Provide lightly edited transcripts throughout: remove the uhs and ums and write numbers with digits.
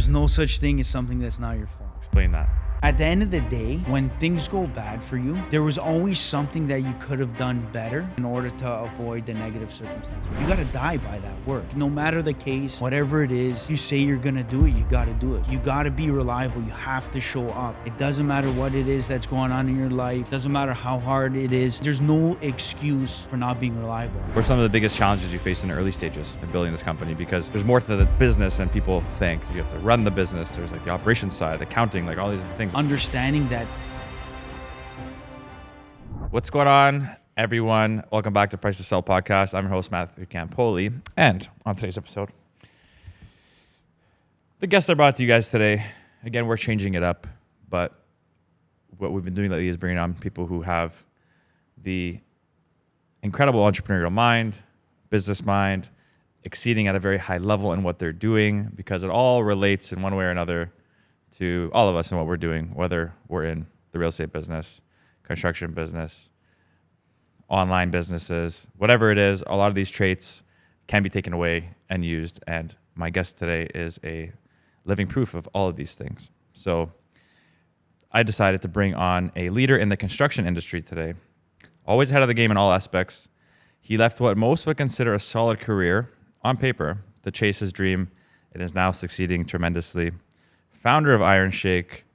There's no such thing as something that's not your fault. Explain that. At the end of the day, when things go bad for you, there was always something that you could have done better in order to avoid the negative circumstances. You gotta die by that work. No matter the case, whatever it is, you say you're gonna do it, you gotta do it. You gotta be reliable. You have to show up. It doesn't matter what it is that's going on in your life. It doesn't matter how hard it is. There's no excuse for not being reliable. What are some of the biggest challenges you face in the early stages of building this company? Because there's more to the business than people think. You have to run the business. There's like the operations side, accounting, like all these things. Understanding that. What's going on, everyone? Welcome back to Price to Sell podcast. I'm your host, Matthew Campoli. And on today's episode, the guests I brought to you guys today, again, we're changing it up, but what we've been doing lately is bringing on people who have the incredible entrepreneurial mind, business mind, exceeding at a very high level in what they're doing, because it all relates in one way or another to all of us and what we're doing, whether we're in the real estate business, construction business, online businesses, whatever it is. A lot of these traits can be taken away and used. And my guest today is a living proof of all of these things. So I decided to bring on a leader in the construction industry today, always ahead of the game in all aspects. He left what most would consider a solid career on paper to chase his dream. It is now succeeding tremendously. Founder of Iron Shake,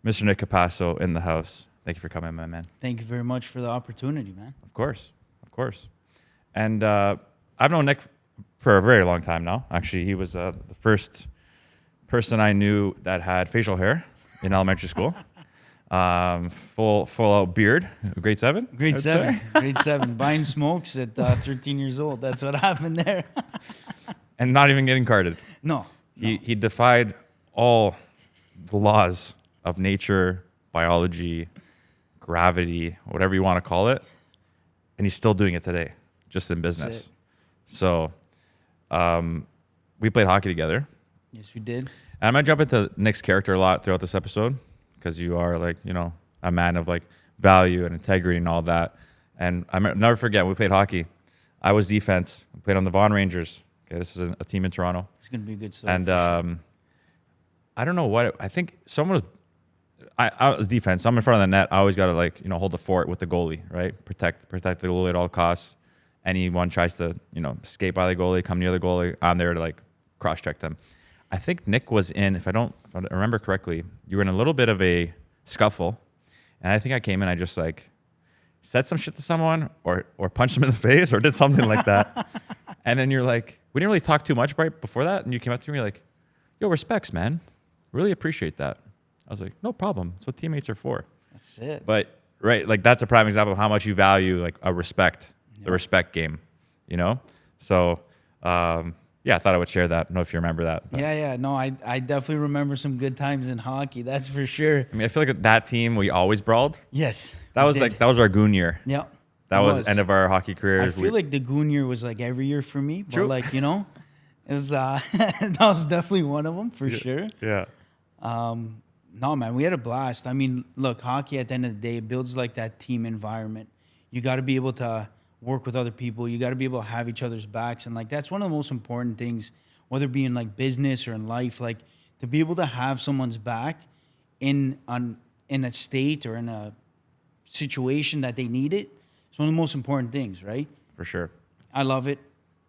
Mr. Nick Capasso in the house. Thank you for coming, my man. Thank you very much for the opportunity, man. Of course. And I've known Nick for a very long time now. Actually, he was the first person I knew that had facial hair in elementary school. Full out beard. Grade 7? Grade 7. Buying smokes at 13 years old. That's what happened there. And not even getting carded. No. He defied all the laws of nature, biology, gravity, whatever you want to call it. And he's still doing it today, just in business. So we played hockey together. Yes, we did. And I'm going to jump into Nick's character a lot throughout this episode, because you are like, a man of like value and integrity and all that. And I'll never forget, we played hockey. I was defense. We played on the Vaughan Rangers. Okay, this is a team in Toronto. It's going to be a good story. And I don't know what, I think someone was, I was defense. So I'm in front of the net. I always got to hold the fort with the goalie, right? Protect the goalie at all costs. Anyone tries to, escape by the goalie, come near the goalie, I'm there to cross check them. I think Nick was in, if I remember correctly, you were in a little bit of a scuffle. And I think I came in, I just said some shit to someone or punched them in the face or did something like that. And then you're like, we didn't really talk too much right before that. And you came up to me like, yo, respects, man. Really appreciate that. I was like, no problem. That's what teammates are for. That's it. But, right, that's a prime example of how much you value a respect, the respect game, So, yeah, I thought I would share that. I don't know if you remember that. But. Yeah. No, I definitely remember some good times in hockey. That's for sure. I mean, I feel like that team, we always brawled. Yes. That was our goon year. Yeah. That was end of our hockey careers. I feel like the goon year was every year for me. But True. It was, that was definitely one of them for sure. Yeah. No, man, we had a blast. I mean, look, hockey at the end of the day, it builds that team environment. You got to be able to work with other people. You got to be able to have each other's backs. And that's one of the most important things, whether it be in business or in life, to be able to have someone's back in a state or in a situation that they need it. It's one of the most important things, right? For sure. I love it.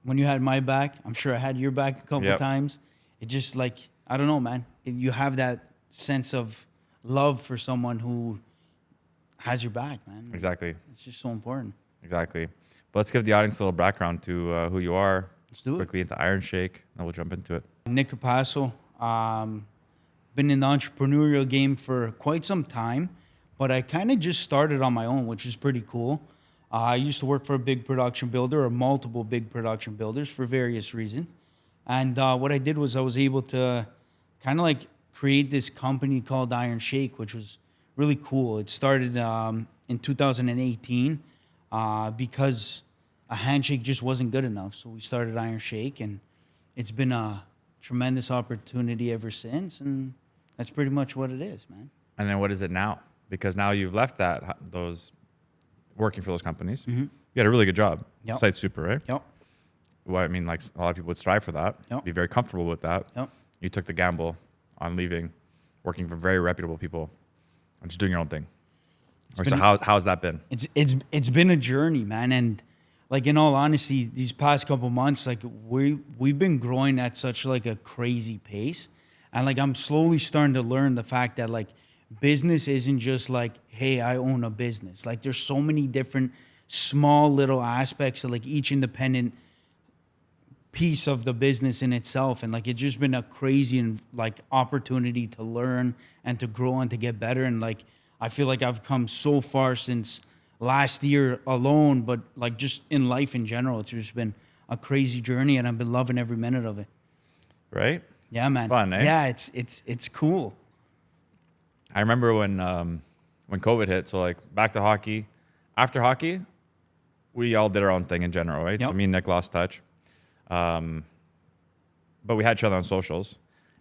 When you had my back, I'm sure I had your back a couple of times. It just I don't know, man. You have that sense of love for someone who has your back, man. Exactly. It's just so important. Exactly. But let's give the audience a little background to who you are. Let's do it. Quickly into Iron Shake, and we'll jump into it. Nick Capasso. Been in the entrepreneurial game for quite some time, but I kind of just started on my own, which is pretty cool. I used to work for a big production builder or multiple big production builders for various reasons. And what I did was I was able to kind of create this company called Iron Shake, which was really cool. It started in 2018 because a handshake just wasn't good enough. So we started Iron Shake, and it's been a tremendous opportunity ever since. And that's pretty much what it is, man. And then what is it now? Because now you've left those working for those companies. Mm-hmm. You had a really good job. Yep. Site super, right? Yep. Well, I mean, a lot of people would strive for that. Yep. Be very comfortable with that. Yep. You took the gamble on leaving, working for very reputable people, and just doing your own thing? So been- how's that been? It's been a journey, man, and like in all honesty, these past couple months, like we've been growing at such like a crazy pace, and like I'm slowly starting to learn the fact that like business isn't just like, hey, I own a business. Like there's so many different small little aspects of like each independent piece of the business in itself, and like it's just been a crazy and like opportunity to learn and to grow and to get better. And like I feel like I've come so far since last year alone, but like just in life in general, it's just been a crazy journey, and I've been loving every minute of it. Right? Yeah, man. Fun, eh? Yeah, it's cool. I remember when COVID hit. So like back to hockey. After hockey, we all did our own thing in general, right? Yep. So me and Nick lost touch. But we had each other on socials.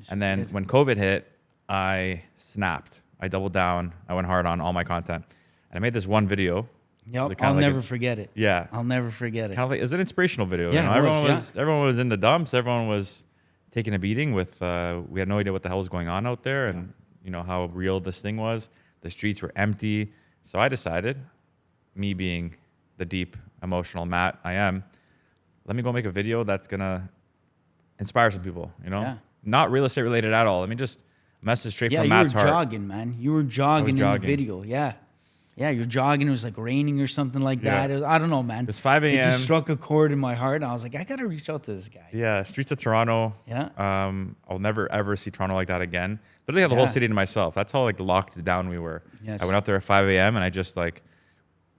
And then when COVID hit, I snapped. I doubled down. I went hard on all my content. And I made this one video. Yep, I'll never forget it. Yeah. I'll never forget it. Kind of like, it's an inspirational video. Yeah, you know? it was, Everyone was in the dumps. Everyone was taking a beating with, we had no idea what the hell was going on out there. And you know, how real this thing was. The streets were empty. So I decided, me being the deep, emotional Matt I am, let me go make a video that's going to inspire some people, you know? Yeah. Not real estate related at all. Let me just message straight Yeah, from you Matt's were heart. jogging, man. You were jogging in jogging. the video. Yeah. Yeah, you're jogging. It was like raining or something like that. Yeah. I don't know, man. It was 5 It just a.m.. struck a chord in my heart. And I was like, I got to reach out to this guy. Yeah, streets of Toronto. Yeah. I'll never ever see Toronto like that again. Literally have the whole Yeah. city to myself. That's how like locked down we were. Yes. I went out there at 5 a.m. and I just like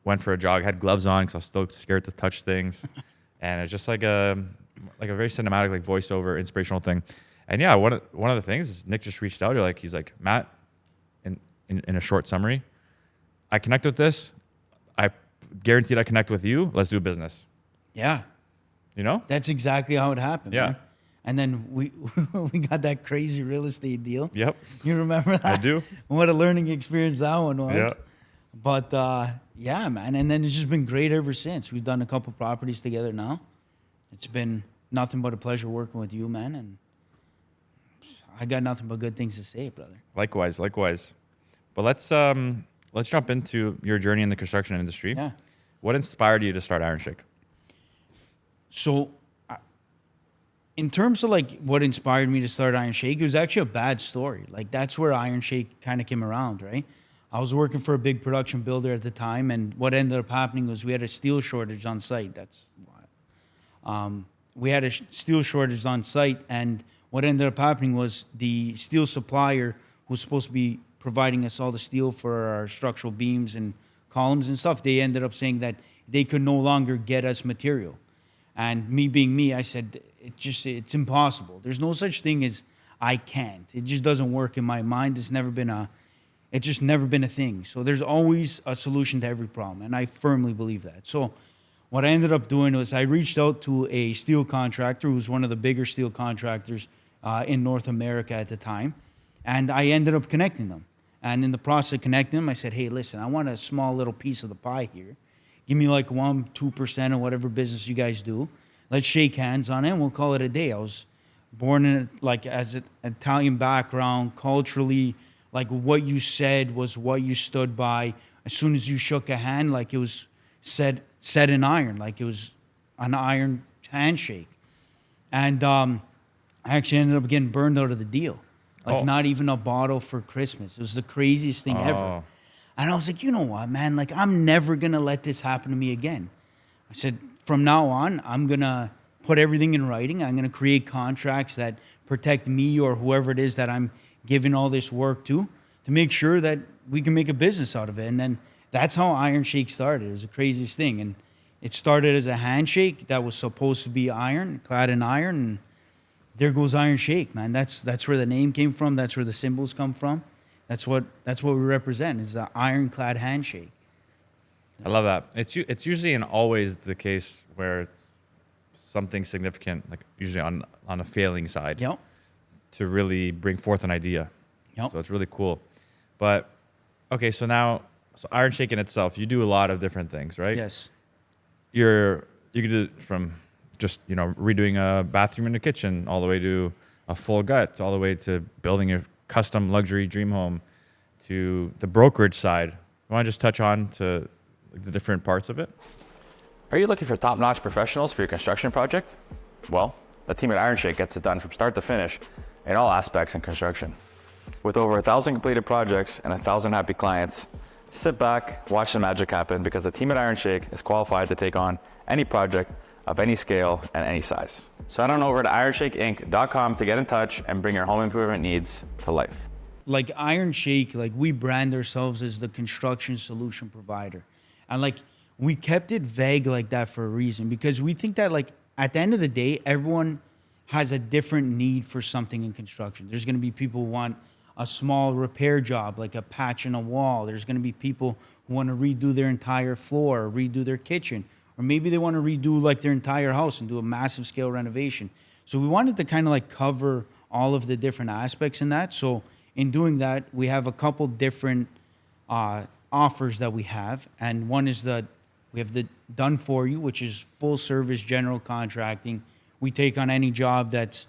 went for a jog. Had gloves on because I was still scared to touch things, and it's just like a very cinematic like voiceover inspirational thing. And yeah, one of the things is Nick just reached out. He's like Matt, in a short summary, I connect with this. I guaranteed I connect with you. Let's do business. Yeah. You know? That's exactly how it happened. Yeah. Man. And then we we got that crazy real estate deal. Yep. You remember that? I do. What a learning experience that one was. Yeah. But yeah, man. And then it's just been great ever since. We've done a couple properties together now. It's been nothing but a pleasure working with you, man. And I got nothing but good things to say, brother. Likewise. But let's jump into your journey in the construction industry. Yeah. What inspired you to start Iron Shake? So, in terms of like what inspired me to start Iron Shake, it was actually a bad story. Like that's where Iron Shake kind of came around, right? I was working for a big production builder at the time, and what ended up happening was we had a steel shortage on site. That's why. We had a steel shortage on site, and what ended up happening was the steel supplier who was supposed to be providing us all the steel for our structural beams and columns and stuff, they ended up saying that they could no longer get us material. And me being me, I said, it's impossible. There's no such thing as I can't. It just doesn't work in my mind. It's just never been a thing. So there's always a solution to every problem. And I firmly believe that. So what I ended up doing was I reached out to a steel contractor who was one of the bigger steel contractors in North America at the time. And I ended up connecting them. And in the process of connecting them, I said, hey, listen, I want a small little piece of the pie here. Give me like 1-2% of whatever business you guys do. Let's shake hands on it and we'll call it a day. I was born in like as an Italian background, culturally, like what you said was what you stood by. As soon as you shook a hand, like it was set in iron, like it was an iron handshake. And I actually ended up getting burned out of the deal. Like not even a bottle for Christmas. It was the craziest thing ever. And I was like, you know what, man? Like, I'm never going to let this happen to me again. I said, from now on, I'm going to put everything in writing. I'm going to create contracts that protect me or whoever it is that I'm giving all this work to make sure that we can make a business out of it. And then that's how Iron Shake started. It was the craziest thing. And it started as a handshake that was supposed to be iron, clad in iron. And there goes Iron Shake, man. That's where the name came from. That's where the symbols come from. That's what we represent, is an ironclad handshake. I love that. It's usually and always the case where it's something significant, like usually on a failing side, Yep. to really bring forth an idea. Yep. So it's really cool. But okay, so Iron Shake in itself, you do a lot of different things, right? Yes. You can do it from just redoing a bathroom in the kitchen all the way to a full gut all the way to building a custom luxury dream home to the brokerage side. You want to just touch on to the different parts of it? Are you looking for top-notch professionals for your construction project? Well, the team at Iron Shake gets it done from start to finish in all aspects in construction. With over 1,000 completed projects and 1,000 happy clients, sit back, watch the magic happen because the team at Iron Shake is qualified to take on any project of any scale and any size. So head on over to ironshakeinc.com to get in touch and bring your home improvement needs to life. Like Iron Shake, like we brand ourselves as the construction solution provider. And like we kept it vague like that for a reason, because we think that like at the end of the day, everyone has a different need for something in construction. There's going to be people who want a small repair job, like a patch in a wall. There's going to be people who want to redo their entire floor, or redo their kitchen, or maybe they want to redo like their entire house and do a massive scale renovation. So we wanted to kind of like cover all of the different aspects in that. So in doing that, we have a couple different offers that we have. And one is we have the done for you, which is full service general contracting. We take on any job that's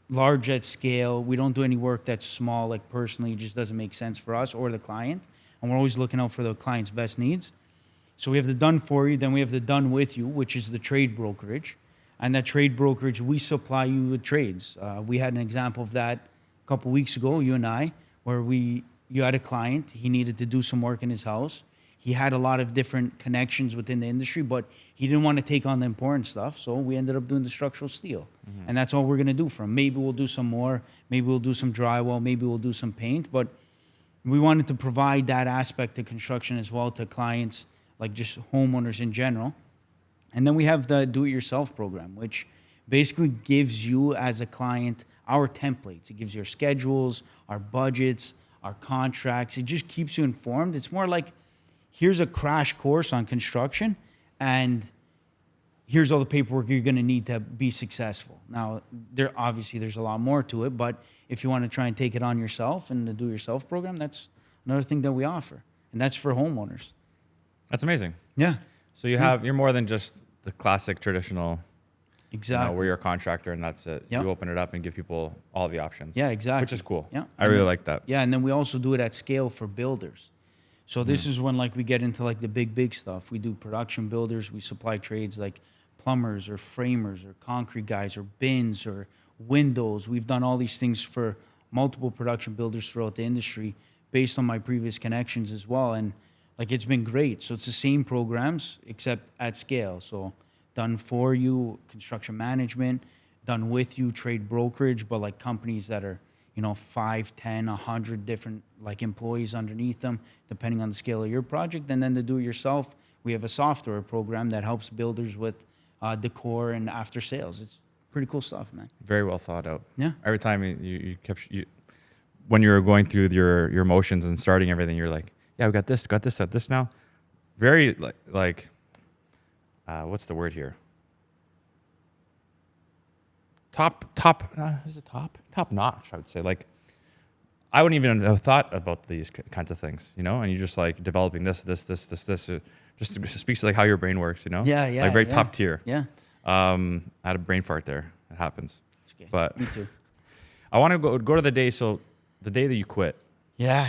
large at scale. We don't do any work that's small, like personally, it just doesn't make sense for us or the client. And we're always looking out for the client's best needs. So we have the done for you, then we have the done with you, which is the trade brokerage. And that trade brokerage, we supply you with trades. We had an example of that a couple weeks ago, you and I, where you had a client, he needed to do some work in his house. He had a lot of different connections within the industry, but he didn't want to take on the important stuff. So we ended up doing the structural steel. Mm-hmm. And that's all we're going to do for him. Maybe we'll do some more. Maybe we'll do some drywall. Maybe we'll do some paint. But we wanted to provide that aspect of construction as well to clients, like just homeowners in general. And then we have the do-it-yourself program, which basically gives you as a client our templates. It gives your schedules, our budgets, our contracts. It just keeps you informed. It's more like, here's a crash course on construction, and here's all the paperwork you're going to need to be successful. Now, there's a lot more to it, but if you want to try and take it on yourself and the do-it-yourself program, that's another thing that we offer, and that's for homeowners. That's amazing. Yeah. So you're more than just the classic traditional. Exactly. Where you're a contractor and that's it. Yep. You open it up and give people all the options. Yeah, exactly. Which is cool. Yeah. I really like that. Yeah, and then we also do it at scale for builders. So this is when like we get into like the big stuff. We do production builders. We supply trades like plumbers or framers or concrete guys or bins or windows. We've done all these things for multiple production builders throughout the industry based on my previous connections as well. And like it's been great. So it's the same programs except at scale. So done for you, construction management, done with you, trade brokerage, but like companies that are 5, 10, 100 different like employees underneath them, depending on the scale of your project. And then to do it yourself, we have a software program that helps builders with decor and after sales. It's pretty cool stuff, man. Very well thought out. Yeah. Every time when you were going through your motions and starting everything, you're like, yeah, we got this now. Very like what's the word here? Top notch, I would say. Like, I wouldn't even have thought about these kinds of things, and you're just like developing this. It just speaks to like how your brain works, Yeah. Like very top tier. Yeah. I had a brain fart there. It happens. It's okay. But me too. I want to go to the day. So the day that you quit. Yeah.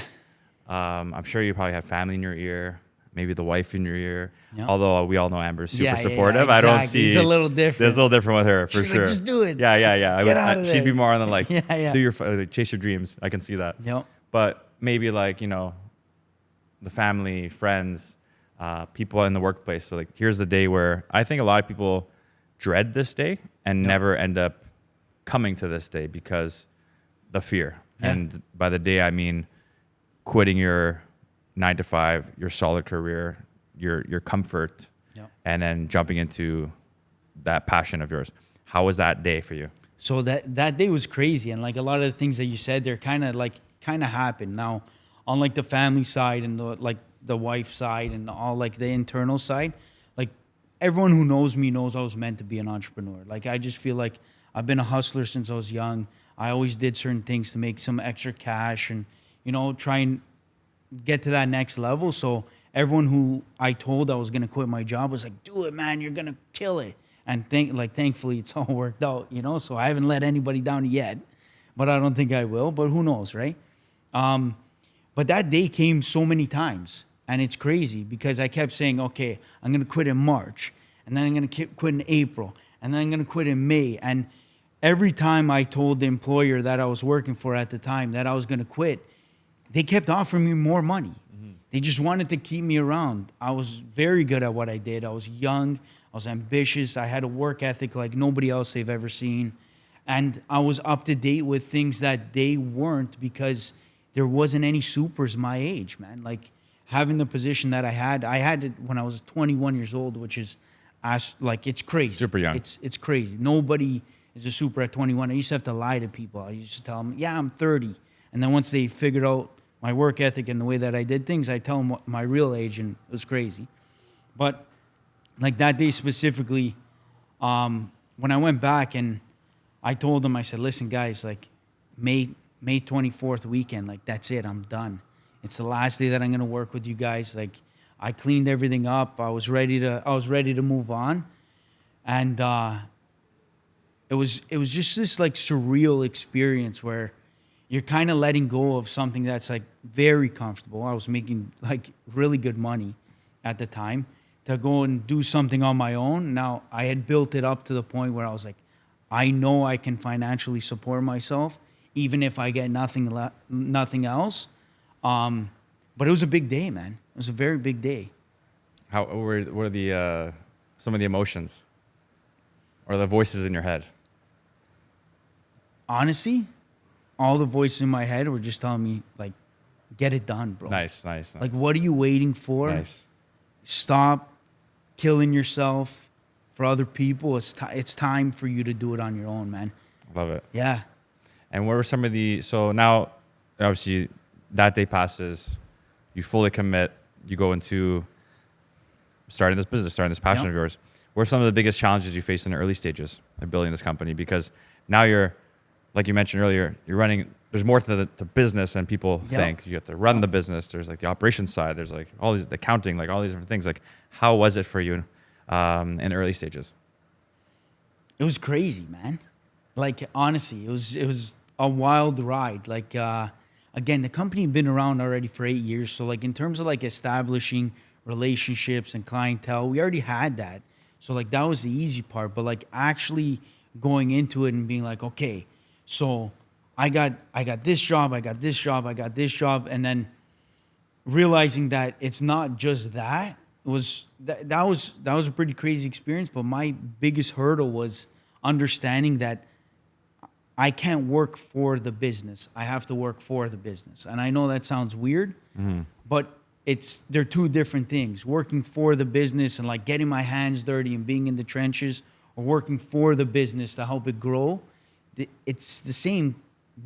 I'm sure you probably have family in your ear. Maybe the wife in your ear. Yep. Although we all know Amber's super supportive. Yeah, exactly. I don't see. It's a little different. It's a little different with her, for She's sure. like, just do it. Yeah. Get out of there. She'd be more on the like, Yeah. do your chase your dreams. I can see that. Yep. But maybe like, the family, friends, people in the workplace. So like, here's the day where I think a lot of people dread this day and never end up coming to this day because the fear. Yeah. And by the day, I mean quitting your 9 to 5, your solid career, your comfort, and then jumping into that passion of yours. How was that day for you? So that day was crazy, and like a lot of the things that you said, they're kind of happened. Now, on like the family side and the wife side and all like the internal side, like everyone who knows me knows I was meant to be an entrepreneur. Like I just feel like I've been a hustler since I was young. I always did certain things to make some extra cash and try and get to that next level. So everyone who I told I was going to quit my job was like, do it, man, you're going to kill it. And thankfully it's all worked out, you know, so I haven't let anybody down yet, but I don't think I will, but who knows, right? But that day came so many times, and it's crazy because I kept saying, okay, I'm going to quit in March, and then I'm going to quit in April, and then I'm going to quit in May. And every time I told the employer that I was working for at the time that I was going to quit, they kept offering me more money. They just wanted to keep me around. I was very good at what I did. I was young. I was ambitious. I had a work ethic like nobody else they've ever seen. And I was up to date with things that they weren't because there wasn't any supers my age, man. Like having the position that I had it when I was 21 years old, which is like it's crazy. Super young. It's crazy. Nobody is a super at 21. I used to have to lie to people. I used to tell them, yeah, I'm 30. And then once they figured out my work ethic and the way that I did things, I tell them what my real age, and it was crazy. But like that day specifically, when I went back and I told them, I said, listen, guys, like May 24th weekend, like that's it, I'm done. It's the last day that I'm gonna work with you guys. Like I cleaned everything up. I was ready to move on, and it was just this like surreal experience where you're kind of letting go of something that's like very comfortable. I was making like really good money at the time to go and do something on my own. Now I had built it up to the point where I was like, I know I can financially support myself, even if I get nothing else. But it was a big day, man. It was a very big day. What are the some of the emotions or the voices in your head? Honestly, all the voices in my head were just telling me, like, get it done, bro. Nice. Like, what are you waiting for? Nice. Stop killing yourself for other people. It's time for you to do it on your own, man. Love it. Yeah. And what were some of so now, obviously, that day passes, you fully commit, you go into starting this business, starting this passion of yours. What are some of the biggest challenges you faced in the early stages of building this company? Because now you're, like you mentioned earlier, you're running, there's more to the business than people think. You have to run the business. There's like the operations side. There's like all these, the accounting, like all these different things. Like how was it for you in the early stages? It was crazy, man. Like, honestly, it was a wild ride. Like, again, the company had been around already for 8 years. So like in terms of like establishing relationships and clientele, we already had that. So like that was the easy part. But like actually going into it and being like, okay, so I got this job, I got this job, I got this job, and then realizing that it's not just that was a pretty crazy experience. But my biggest hurdle was understanding that I can't work for the business. I have to work for the business. And I know that sounds weird, but they're two different things. Working for the business and like getting my hands dirty and being in the trenches, or working for the business to help it grow. It's the same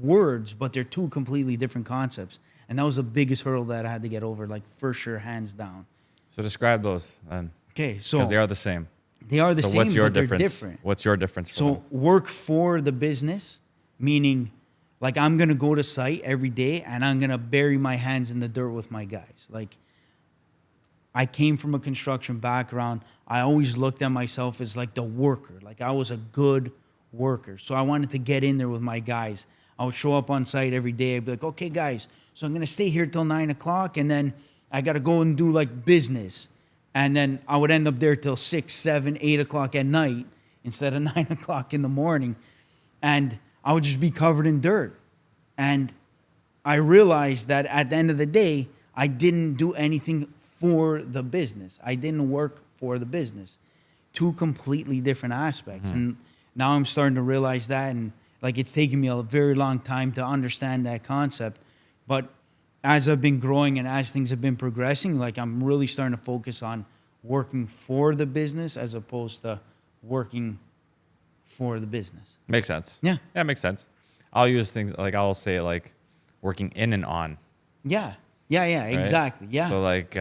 words, but they're two completely different concepts. And that was the biggest hurdle that I had to get over, like for sure, hands down. So describe those then. Okay, so because they are the same. They are the same, what's your but they're difference? different. What's your difference? So work for the business, meaning like I'm going to go to site every day and I'm going to bury my hands in the dirt with my guys. Like I came from a construction background. I always looked at myself as like the worker. Like I was a good worker. So I wanted to get in there with my guys. I would show up on site every day. I'd be like, okay, guys, so I'm going to stay here till 9 o'clock and then I got to go and do like business. And then I would end up there till 6, 7, 8 o'clock at night instead of 9 o'clock in the morning. And I would just be covered in dirt. And I realized that at the end of the day, I didn't do anything for the business. I didn't work for the business. Two completely different aspects. And now I'm starting to realize that. And like it's taken me a very long time to understand that concept. But as I've been growing and as things have been progressing, like I'm really starting to focus on working for the business as opposed to working for the business. Makes sense. Yeah. Yeah, it makes sense. I'll use things like I'll say like working in and on. Yeah. Yeah, right? Exactly. Yeah. So like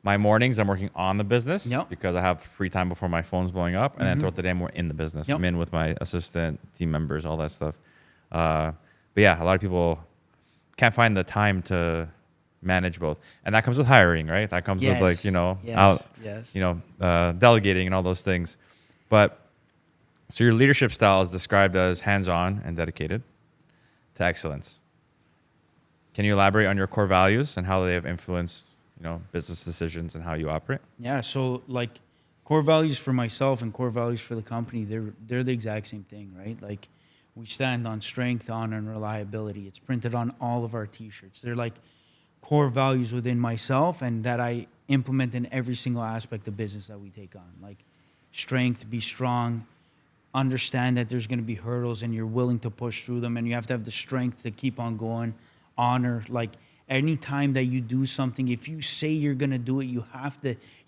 my mornings I'm working on the business because I have free time before my phone's blowing up, and then throughout the day I'm more in the business. I'm in with my assistant, team members, all that stuff. But yeah, a lot of people can't find the time to manage both, and that comes with hiring, right? That comes with like delegating and all those things. But so your leadership style is described as hands-on and dedicated to excellence. Can you elaborate on your core values and how they have influenced, business decisions and how you operate? Yeah. So like core values for myself and core values for the company, they're the exact same thing, right? Like we stand on strength, honor, and reliability. It's printed on all of our t-shirts. They're like core values within myself and that I implement in every single aspect of business that we take on. Like strength, be strong, understand that there's going to be hurdles and you're willing to push through them, and you have to have the strength to keep on going. Honor, like anytime that you do something, if you say you're going to do it, you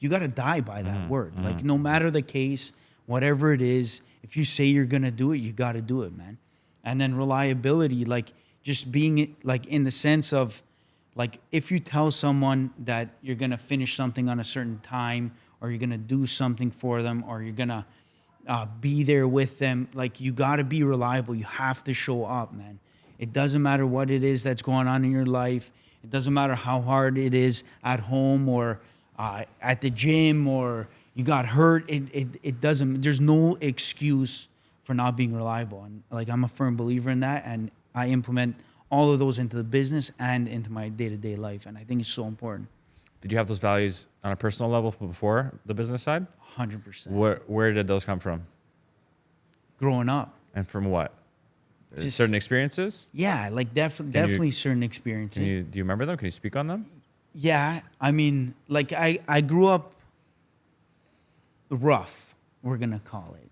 got to die by that word. Like no matter the case, whatever it is, if you say you're going to do it, you got to do it, man. And then reliability, like just being like in the sense of like if you tell someone that you're going to finish something on a certain time, or you're going to do something for them, or you're going to be there with them, like you got to be reliable. You have to show up, man. It doesn't matter what it is that's going on in your life. It doesn't matter how hard it is at home or at the gym or you got hurt. It doesn't, there's no excuse for not being reliable. And like, I'm a firm believer in that. And I implement all of those into the business and into my day-to-day life. And I think it's so important. Did you have those values on a personal level before the business side? 100%. Where did those come from? Growing up. And from what? Just certain experiences? Yeah, like definitely certain experiences. Do you remember them? Can you speak on them? Yeah, I mean, like I grew up rough, we're gonna call it.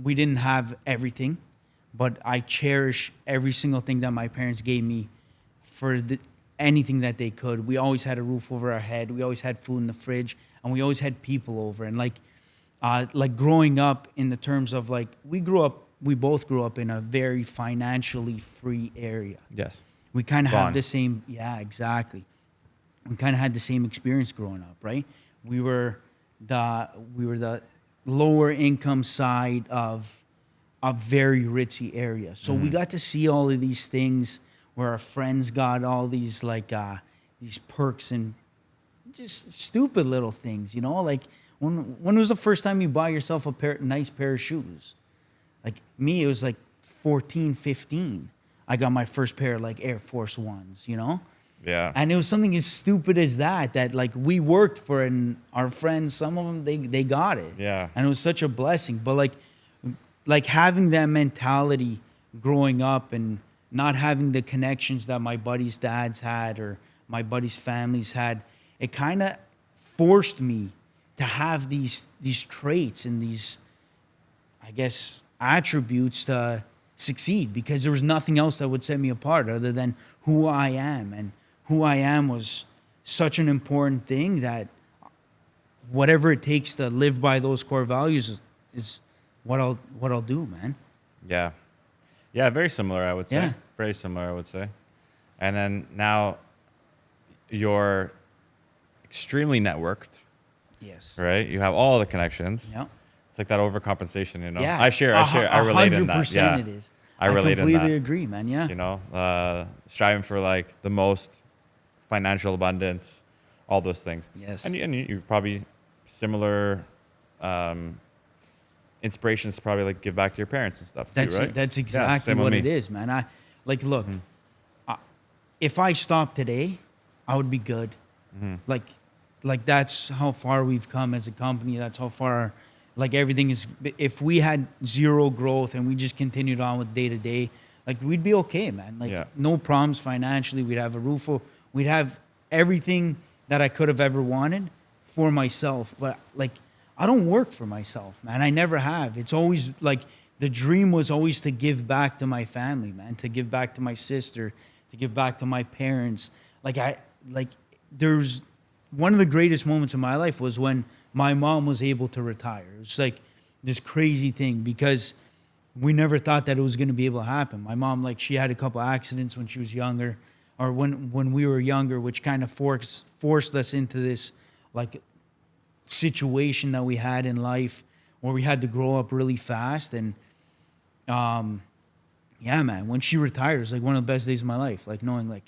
We didn't have everything, but I cherish every single thing that my parents gave me for anything that they could. We always had a roof over our head. We always had food in the fridge, and we always had people over. And like growing up in the terms of like we both grew up in a very financially free area. Yes. We kind of have the same, yeah, exactly. We kind of had the same experience growing up, right? We were the lower income side of a very ritzy area. So we got to see all of these things where our friends got all these these perks and just stupid little things, like when was the first time you bought yourself a nice pair of shoes? Like me, it was like 14, 15. I got my first pair of like Air Force Ones, Yeah. And it was something as stupid as that like we worked for, and our friends, some of them, they got it. Yeah. And it was such a blessing. But like having that mentality growing up and not having the connections that my buddies' dads had or my buddies' families had, it kind of forced me to have these traits and these, I guess, attributes to succeed, because there was nothing else that would set me apart other than who I am. And who I am was such an important thing that whatever it takes to live by those core values is what I'll do, man. Yeah. Yeah, very similar, I would say. Yeah. Very similar, I would say. And then now you're extremely networked, Yes. right? You have all the connections. Yeah. It's like that overcompensation, Yeah. I share. I relate in that. 100% Yeah. it is. I relate in that. completely agree, man. Yeah. Striving for like the most financial abundance, all those things. Yes. And you probably similar inspirations to probably like give back to your parents and stuff too, right? That's exactly what it is, man. I look, if I stopped today, I would be good. Like that's how far we've come as a company. That's how far, like everything is. If we had zero growth and we just continued on with day to day, like we'd be okay, man. Like no problems financially. We'd have a roof. We'd have everything that I could have ever wanted for myself. But like, I don't work for myself, man. I never have. It's always like the dream was always to give back to my family, man. To give back to my sister, to give back to my parents. There's one of the greatest moments of my life was when my mom was able to retire. It was like this crazy thing because we never thought that it was going to be able to happen. My mom, like, she had a couple accidents when she was younger, or when we were younger, which kind of forced us into this like situation that we had in life where we had to grow up really fast. And yeah, man, when she retired, it was like one of the best days of my life. Like knowing like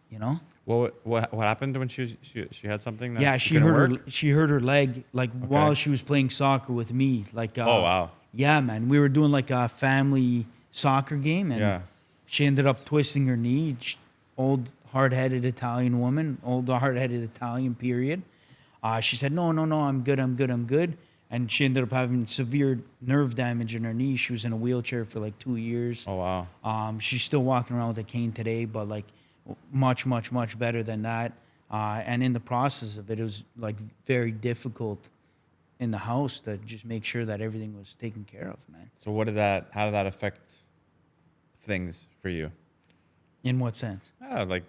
you know? What happened when she had something? That Yeah, couldn't work? she hurt her leg like while she was playing soccer with me. Like, Oh, wow. Yeah, man. We were doing like a family soccer game, and Yeah. she ended up twisting her knee. Old hard-headed Italian woman, old hard-headed Italian period. She said, no, I'm good. And she ended up having severe nerve damage in her knee. She was in a wheelchair for like 2 years. Oh, wow. She's still walking around with a cane today, but like much better than that. And in the process of it, it was like very difficult in the house to just make sure that everything was taken care of, man. So how did that affect things for you? In what sense? Like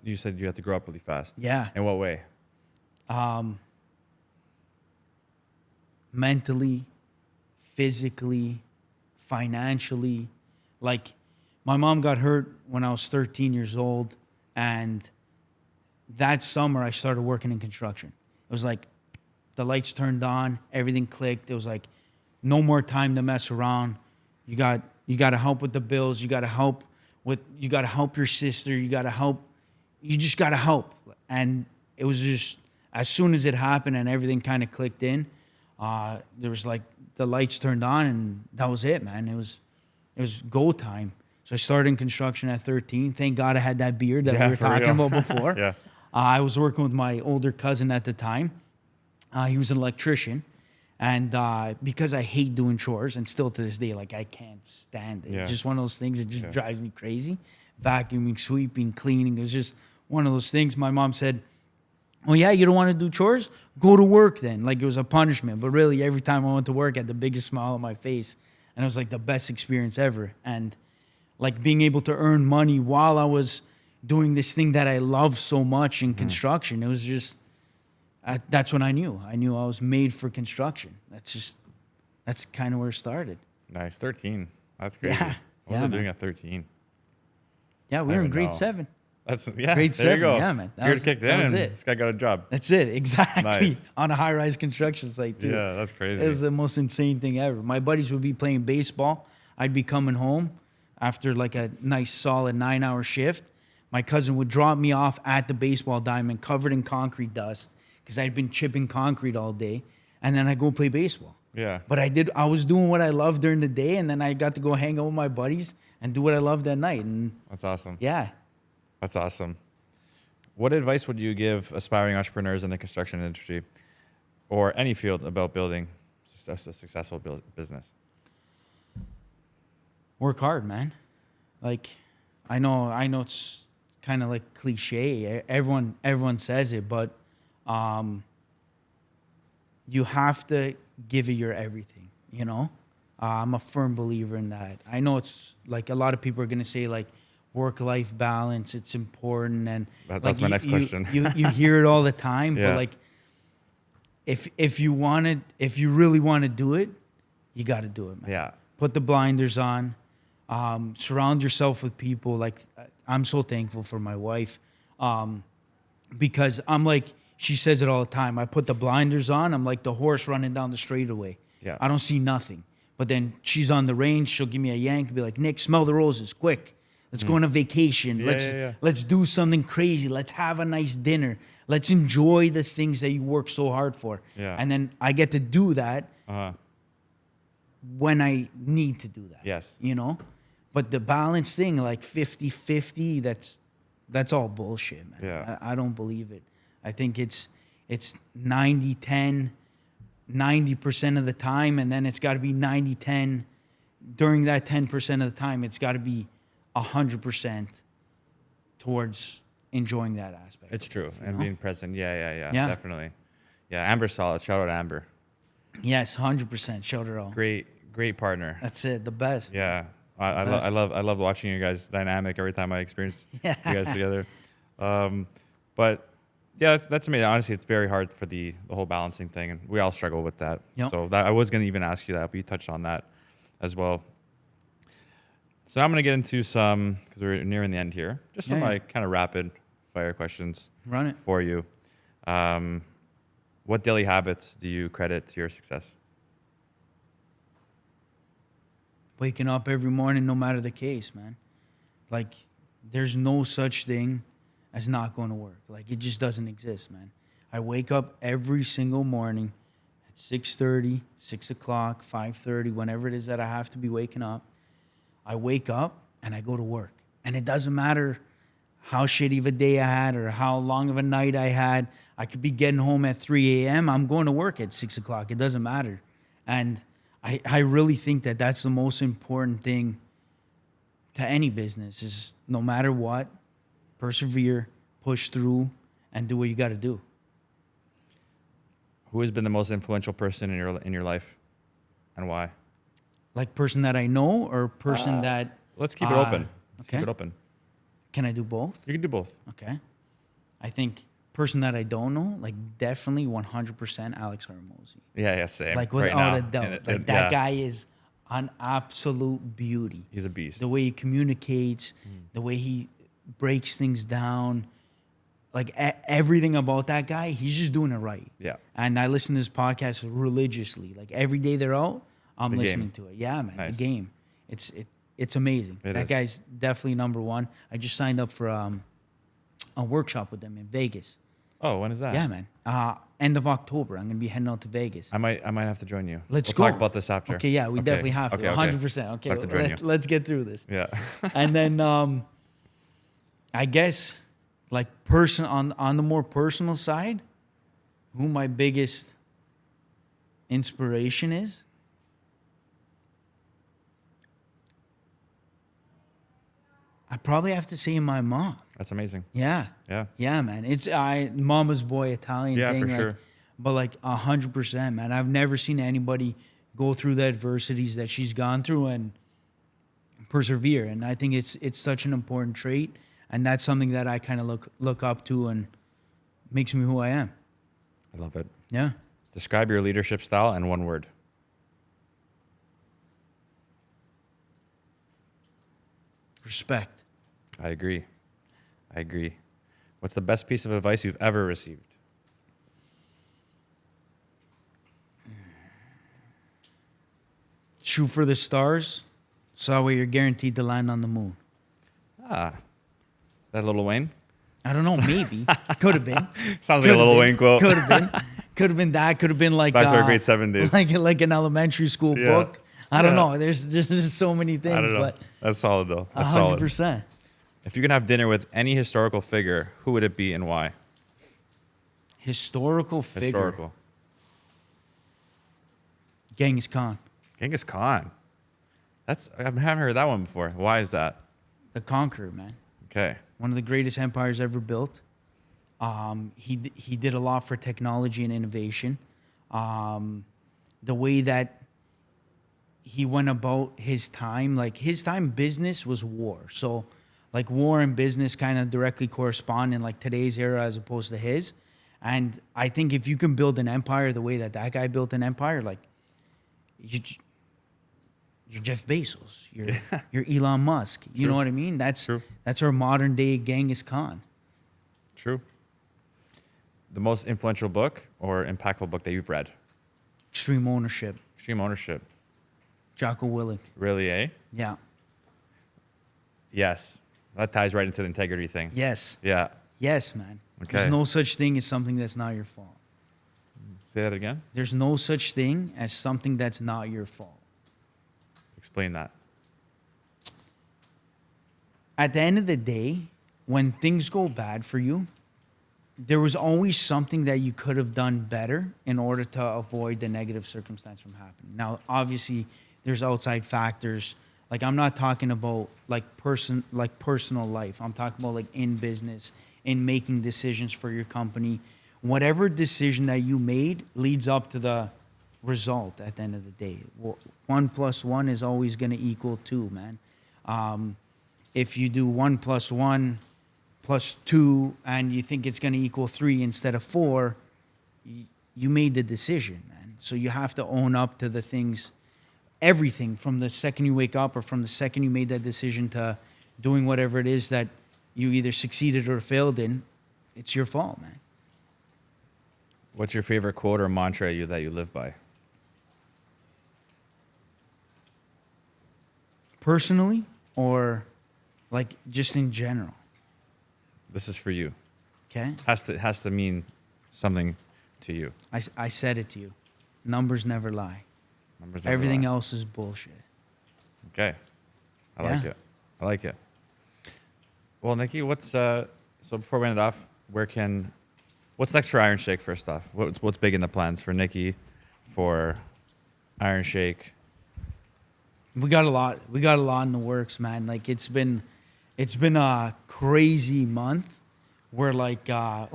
you said you had to grow up really fast. Yeah. In what way? Mentally, physically, financially. Like, my mom got hurt when I was 13 years old, and that summer I started working in construction. It was like the lights turned on, everything clicked. It was like no more time to mess around. You got to help with the bills. You got to help your sister. You just got to help. And it was just, as soon as it happened and everything kind of clicked in, there was like the lights turned on, and that was it, man. It was go time. So I started in construction at 13. Thank God I had that beard that we were talking about before. Yeah. I was working with my older cousin at the time. He was an electrician. And because I hate doing chores, and still to this day, like, I can't stand it. Yeah. It's just one of those things that just drives me crazy. Vacuuming, sweeping, cleaning. It was just one of those things. My mom said, oh, yeah, you don't want to do chores? Go to work then. Like, it was a punishment. But really, every time I went to work, I had the biggest smile on my face. And it was like the best experience ever. And like being able to earn money while I was doing this thing that I love so much in construction, it was just, that's when I knew. I knew I was made for construction. That's kind of where it started. Nice. 13. That's crazy. Yeah. What was I doing at 13? Yeah, we I were in don't grade know. 7. Grade Grade 7. 7, yeah, man. Beard kicked in, that was and it. this guy got a job. That's it, exactly. Nice. On a high-rise construction site, too. Yeah, that's crazy. It was the most insane thing ever. My buddies would be playing baseball. I'd be coming home after like a nice solid 9-hour shift. My cousin would drop me off at the baseball diamond covered in concrete dust because I'd been chipping concrete all day. And then I'd go play baseball. Yeah. But I was doing what I loved during the day, and then I got to go hang out with my buddies and do what I loved at night. And That's awesome. yeah. That's awesome. What advice would you give aspiring entrepreneurs in the construction industry or any field about building a successful business? Work hard, man. Like, I know it's kind of like cliche. Everyone says it, but you have to give it your everything, you know? I'm a firm believer in that. I know it's like a lot of people are going to say like work-life balance, it's important. And That's like, my next question. you hear it all the time, Yeah. but like if you really want to do it, you got to do it, man. Yeah. Put the blinders on. Surround yourself with people. Like, I'm so thankful for my wife because I'm like, she says it all the time. I put the blinders on. I'm like the horse running down the straightaway. Yeah. I don't see nothing. But then she's on the range. She'll give me a yank and be like, Nick, smell the roses, quick. Let's go on a vacation. Yeah, Let's do something crazy. Let's have a nice dinner. Let's enjoy the things that you work so hard for. Yeah. And then I get to do that when I need to do that. Yes. You know? But the balance thing, like 50-50, that's all bullshit, man. Yeah. I don't believe it. I think it's 90-10, 90% of the time, and then it's got to be 90-10. During that 10% of the time, it's got to be 100% towards enjoying that aspect. It's true. And know? being present. Yeah. Yeah. Definitely. Yeah. Amber's solid. Shout out Amber. Yes, 100%. Shout her out. Great partner. That's it. The best. Yeah. I love watching you guys dynamic every time I experience you guys together. But yeah, that's amazing. Honestly, it's very hard for the whole balancing thing, and we all struggle with that. Yep. So I was going to even ask you that, but you touched on that as well. So now I'm going to get into some, because we're nearing the end here, just some Yeah. like kind of rapid fire questions Run it. for you. What daily habits do you credit to your success? Waking up every morning, no matter the case, man. Like, there's no such thing as not going to work. Like, it just doesn't exist, man. I wake up every single morning at 6:30, 6 o'clock, 5:30, whenever it is that I have to be waking up. I wake up and I go to work. And it doesn't matter how shitty of a day I had or how long of a night I had. I could be getting home at 3 a.m. I'm going to work at 6 o'clock. It doesn't matter. And I really think that that's the most important thing to any business is no matter what, persevere, push through, and do what you got to do. Who has been the most influential person in your life, and why? Like person that I know or person that... Let's keep it open. Let's okay. keep it open. Can I do both? You can do both. Okay. I think person that I don't know, like definitely 100% Alex Hormozy. Yeah, same. Like right without now. a doubt. That guy is an absolute beauty. He's a beast. The way he communicates, the way he breaks things down, like everything about that guy, he's just doing it right. Yeah. And I listen to his podcast religiously. Like every day they're out, I'm listening to it. Yeah, man. Nice. The game. It's amazing. That guy's definitely number one. I just signed up for a workshop with them in Vegas. Oh, when is that? Yeah, man. End of October. I'm gonna be heading out to Vegas. I might have to join you. Let's we'll go. talk about this after. Okay, yeah, we definitely have to. 100%. Okay, I have to join you. let's get through this. Yeah. And then I guess like on the more personal side, who my biggest inspiration is. I probably have to say my mom. That's amazing. Yeah. Yeah. Yeah, man. It's mama's boy Italian Yeah, thing. for sure. But like 100%, man. I've never seen anybody go through the adversities that she's gone through and persevere. And I think it's such an important trait. And that's something that I kind of look up to and makes me who I am. I love it. Yeah. Describe your leadership style in one word. Respect. I agree. What's the best piece of advice you've ever received? Shoot for the stars, so that way you're guaranteed to land on the moon. That Lil Wayne? I don't know, maybe. Could have been. Sounds like a Lil Wayne quote. Could have been. Could have been that. Could have been like Back to our grade 7 days. Like an elementary school book. I don't know. There's just so many things. I don't know. But That's solid though. That's solid. 100%. If you can have dinner with any historical figure, who would it be and why? Historical figure. Historical. Genghis Khan. Genghis Khan. I haven't heard that one before. Why is that? The conqueror, man. Okay. One of the greatest empires ever built. He did a lot for technology and innovation. The way that he went about his time, like his time business was war. So like war and business kind of directly correspond in like today's era as opposed to his. And I think if you can build an empire the way that guy built an empire, like you're Jeff Bezos, you're Elon Musk. You know what I mean? That's our modern day Genghis Khan. True. The most influential book or impactful book that you've read? Extreme Ownership. Extreme Ownership. Jocko Willink. Really, eh? Yeah. Yes. That ties right into the integrity thing. Yes. Yeah. Yes, man. Okay. There's no such thing as something that's not your fault. Say that again? There's no such thing as something that's not your fault. Explain that. At the end of the day, when things go bad for you, there was always something that you could have done better in order to avoid the negative circumstance from happening. Now, obviously, there's outside factors. Like I'm not talking about personal life. I'm talking about like in business, in making decisions for your company. Whatever decision that you made leads up to the result at the end of the day. 1 + 1 is always going to equal 2, man. If you do 1 + 1 + 2 and you think it's going to equal 3 instead of 4, you made the decision, man. So you have to own up to the things, everything from the second you wake up or from the second you made that decision to doing whatever it is that you either succeeded or failed in. It's your fault, man. What's your favorite quote or mantra that you live by? Personally or like just in general? This is for you. Okay. Has to mean something to you. I said it to you. Numbers never lie. Numbers never Everything lie. else is bullshit. Okay. I like Yeah. it. I like it. Well, Nikki, so before we end it off, what's next for Iron Shake first off? What's big in the plans for Nikki, for Iron Shake? We got a lot. We got a lot in the works, man. Like it's been a crazy month. We're like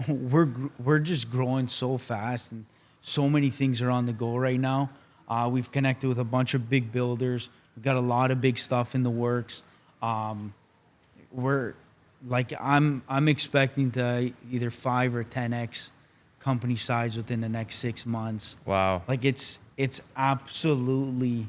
we're just growing so fast, and so many things are on the go right now. We've connected with a bunch of big builders. We've got a lot of big stuff in the works. We're like I'm expecting to either 5 or 10x company size within the next 6 months. Wow. Like it's absolutely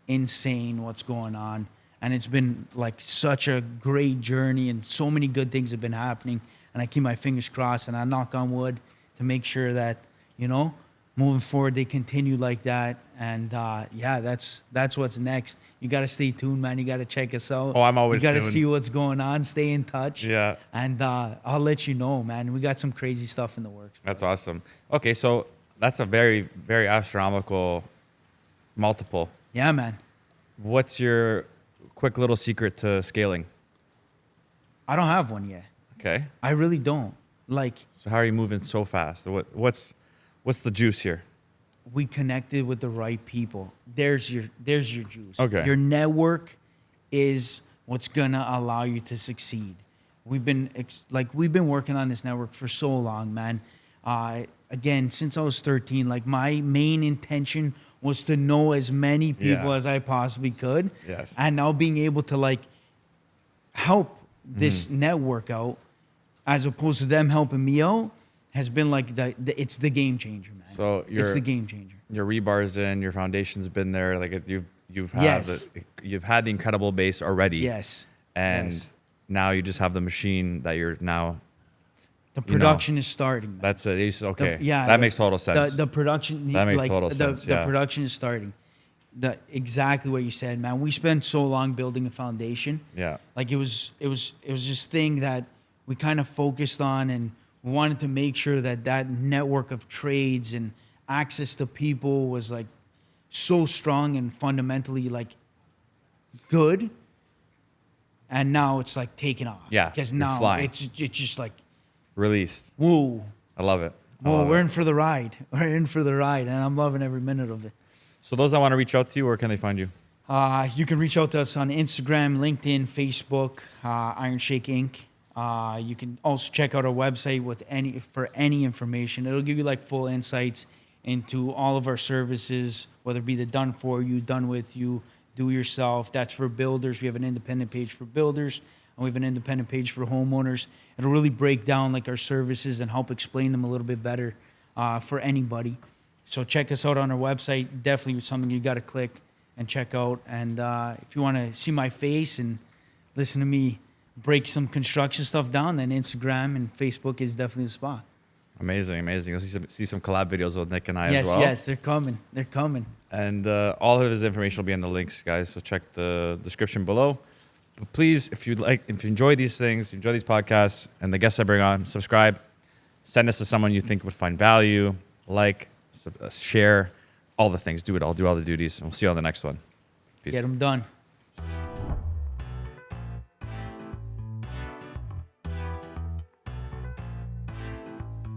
insane what's going on, and it's been like such a great journey, and so many good things have been happening, and I keep my fingers crossed and I knock on wood to make sure that, you know, moving forward they continue like that. And yeah, that's what's next. You got to stay tuned, man. You got to check us out. Oh, I'm always You got to tuned. see what's going on. Stay in touch. Yeah. And I'll let you know, man. We got some crazy stuff in the works. That's awesome. Okay, so that's a very, very astronomical multiple. Yeah, man. What's your quick little secret to scaling? I don't have one yet. Okay. I really don't. Like, So how are you moving so fast? What's the juice here? we connected with the right people. There's your juice. Okay. Your network is what's gonna allow you to succeed. We've been working on this network for so long, man. Again, since I was 13, like my main intention was to know as many people Yeah. as I possibly could. Yes. And now being able to like help Mm-hmm. this network out, as opposed to them helping me out, has been like it's the game changer, man. So it's the game changer. Your rebar's in, your foundation's been there. Like you've had Yes. you've had the incredible base already. Yes. And Yes. now you just have the machine that you're now. The production is starting, man. That's it. Okay. Yeah, That makes total sense. The production, That makes like, total sense, The yeah. production is starting. Exactly what you said, man. We spent so long building a foundation. Yeah. Like it was this thing that we kind of focused on, and we wanted to make sure that network of trades and access to people was like so strong and fundamentally like good. And now it's like taking off. Yeah, Because you're now flying. it's just like, Released. whoa. I love it. I Well, love we're it. in for the ride. We're in for the ride, and I'm loving every minute of it. So those that want to reach out to you, where can they find you? You can reach out to us on Instagram, LinkedIn, Facebook, Iron Shake Inc. You can also check out our website for any information. It'll give you like full insights into all of our services, whether it be the done for you, done with you, do yourself. That's for builders. We have an independent page for builders, and we have an independent page for homeowners. It'll really break down like our services and help explain them a little bit better for anybody. So check us out on our website. Definitely something you got to click and check out. And if you want to see my face and listen to me break some construction stuff down, then Instagram and Facebook is definitely the spot. Amazing, amazing. You'll see some collab videos with Nick and I Yes, as well. yes, they're coming. They're coming. And all of his information will be in the links, guys. So check the description below. But please, if you enjoy these things, enjoy these podcasts, and the guests I bring on, subscribe. Send us to someone you think would find value. Share, all the things. Do it all. Do all the duties. And we'll see you on the next one. Peace. Get them done.